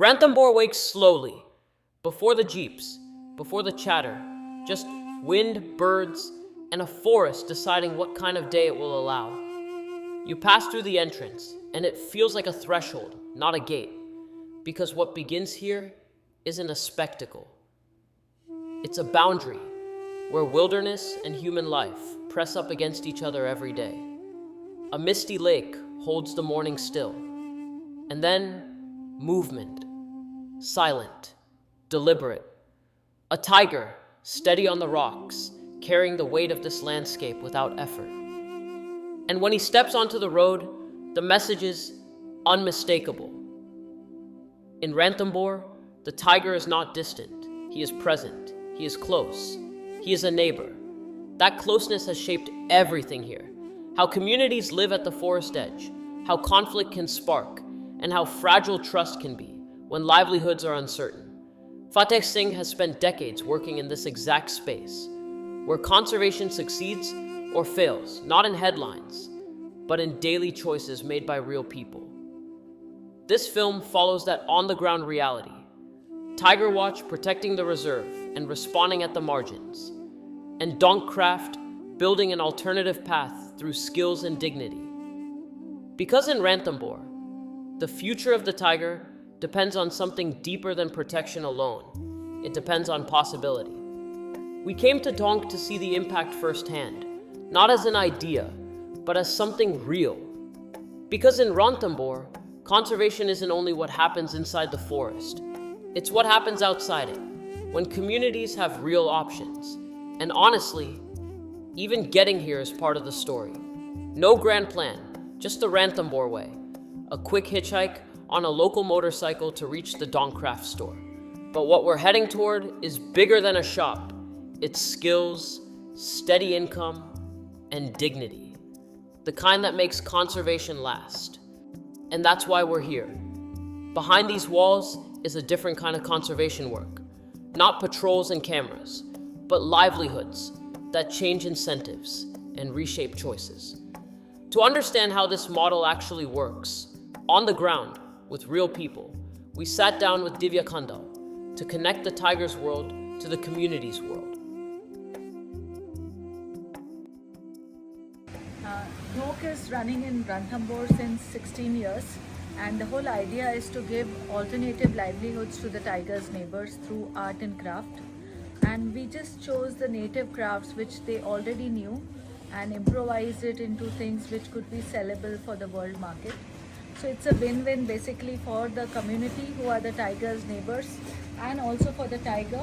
Ranthambore wakes slowly, before the jeeps, before the chatter, just wind, birds, and a forest deciding what kind of day it will allow. You pass through the entrance, and it feels like a threshold, not a gate, because what begins here isn't a spectacle. It's a boundary where wilderness and human life press up against each other every day. A misty lake holds the morning still, and then movement, silent, deliberate. A tiger, steady on the rocks, carrying the weight of this landscape without effort. And when he steps onto the road, the message is unmistakable. In Ranthambore, the tiger is not distant. He is present. He is close. He is a neighbor. That closeness has shaped everything here. How communities live at the forest edge, how conflict can spark, and how fragile trust can be when livelihoods are uncertain. Fateh Singh has spent decades working in this exact space, where conservation succeeds or fails, not in headlines, but in daily choices made by real people. This film follows that on-the-ground reality. Tiger Watch protecting the reserve and responding at the margins, and Donkcraft building an alternative path through skills and dignity. Because in Ranthambore, the future of the tiger depends on something deeper than protection alone. It depends on possibility. We came to Donk to see the impact firsthand, not as an idea, but as something real. Because in Ranthambore, conservation isn't only what happens inside the forest, it's what happens outside it, when communities have real options. And honestly, even getting here is part of the story. No grand plan, just the Ranthambore way. A quick hitchhike on a local motorcycle to reach the Donkcraft store. But what we're heading toward is bigger than a shop. It's skills, steady income, and dignity. The kind that makes conservation last. And that's why we're here. Behind these walls is a different kind of conservation work. Not patrols and cameras, but livelihoods that change incentives and reshape choices. To understand how this model actually works, on the ground, with real people, we sat down with Divya Khandal to connect the tiger's world to the community's world. Nok is running in Ranthambore since 16 years, and the whole idea is to give alternative livelihoods to the tiger's neighbors through art and craft. And we just chose the native crafts which they already knew and improvised it into things which could be sellable for the world market. So it's a win-win basically for the community who are the tiger's neighbors, and also for the tiger,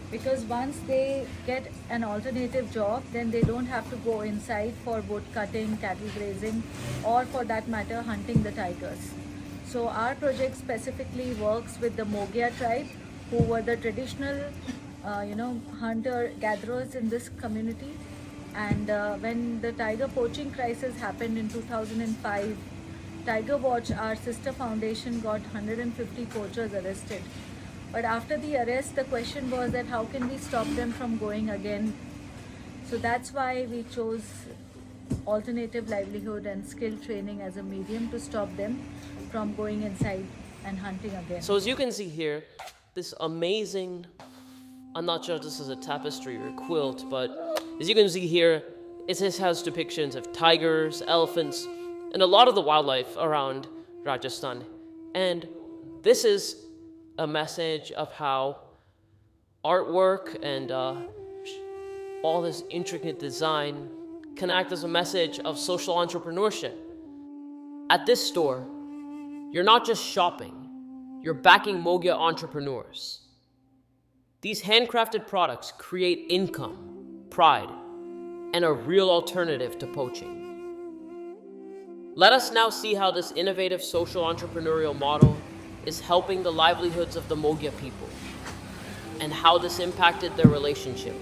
because once they get an alternative job, then they don't have to go inside for wood cutting, cattle grazing, or for that matter hunting the tigers. So our project specifically works with the Mogia tribe, who were the traditional hunter-gatherers in this community. And when the tiger poaching crisis happened in 2005, Tiger Watch, our sister foundation, got 150 poachers arrested. But after the arrest, the question was that how can we stop them from going again? So that's why we chose alternative livelihood and skill training as a medium to stop them from going inside and hunting again. So as you can see here, this amazing, I'm not sure if this is a tapestry or a quilt, but as you can see here, it has depictions of tigers, elephants, and a lot of the wildlife around Rajasthan. And this is a message of how artwork and all this intricate design can act as a message of social entrepreneurship. At this store, you're not just shopping, you're backing Mogia entrepreneurs. These handcrafted products create income, pride, and a real alternative to poaching. Let us now see how this innovative social entrepreneurial model is helping the livelihoods of the Mogia people, and how this impacted their relationship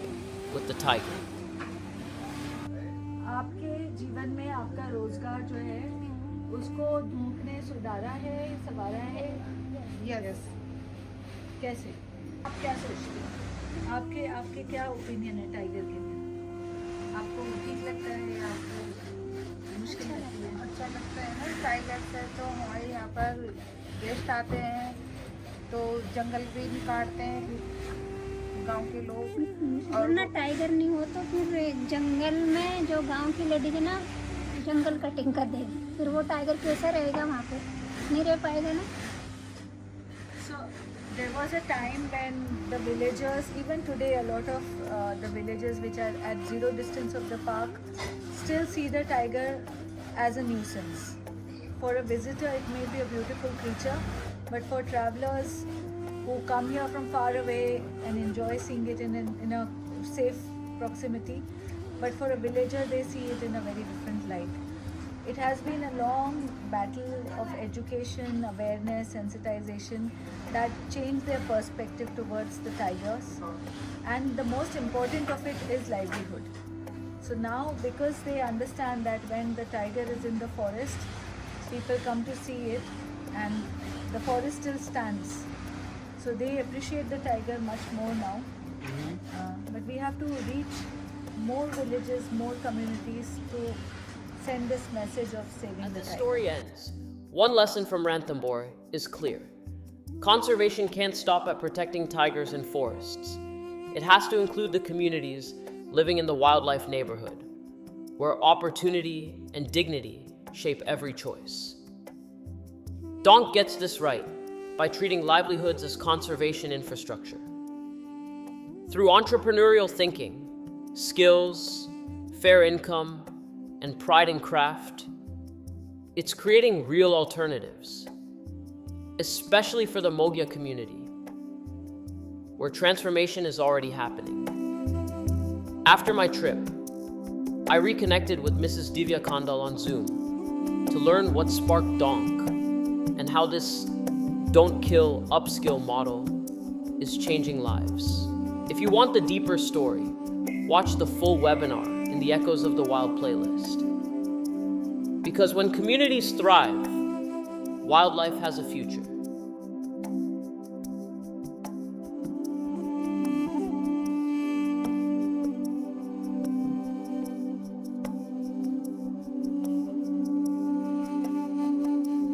with the tiger. आपके जीवन में आपका रोजगार जो है उसको धूप ने सुधारा है, संवारा है? यस। कैसे? आप क्या सोचते हैं? आपके क्या ओपिनियन है टाइगर के लिए? आपको ठीक लगता है? आपको मुश्किल लगती है? अच्छा लगता है ना, टाइगर से तो हमारे यहाँ पर गेस्ट आते हैं जंगल भी नहीं काटते हैं गांव के लोग। और वरना टाइगर नहीं हो तो फिर जंगल में जो गांव की लेडीज है ना जंगल कटिंग कर देगी, फिर वो टाइगर कैसा रहेगा वहाँ पे, नहीं रह पाएगा ना। So there was a time when the villagers, even today, a lot of the villages which are at zero distance of the park still see the tiger as a nuisance. For a visitor, it may be a beautiful creature, but for travelers who come here from far away and enjoy seeing it in a safe proximity, but for a villager, they see it in a very different light. It has been a long battle of education, awareness, sensitization that changed their perspective towards the tigers. And the most important of it is livelihood. So now, because they understand that when the tiger is in the forest, people come to see it and the forest still stands. So they appreciate the tiger much more now. But we have to reach more villages, more communities to send this message of saving As the the tiger. story ends, one lesson from Ranthambore is clear. Conservation can't stop at protecting tigers and forests. It has to include the communities living in the wildlife neighborhood, where opportunity and dignity shape every choice. Donk gets this right by treating livelihoods as conservation infrastructure. Through entrepreneurial thinking, skills, fair income, and pride in craft, it's creating real alternatives, especially for the Mogya community, where transformation is already happening. After my trip, I reconnected with Mrs. Divya Kandal on Zoom to learn what sparked Donk and how this don't kill, upskill model is changing lives. If you want the deeper story, watch the full webinar in the Echoes of the Wild playlist. Because when communities thrive, wildlife has a future.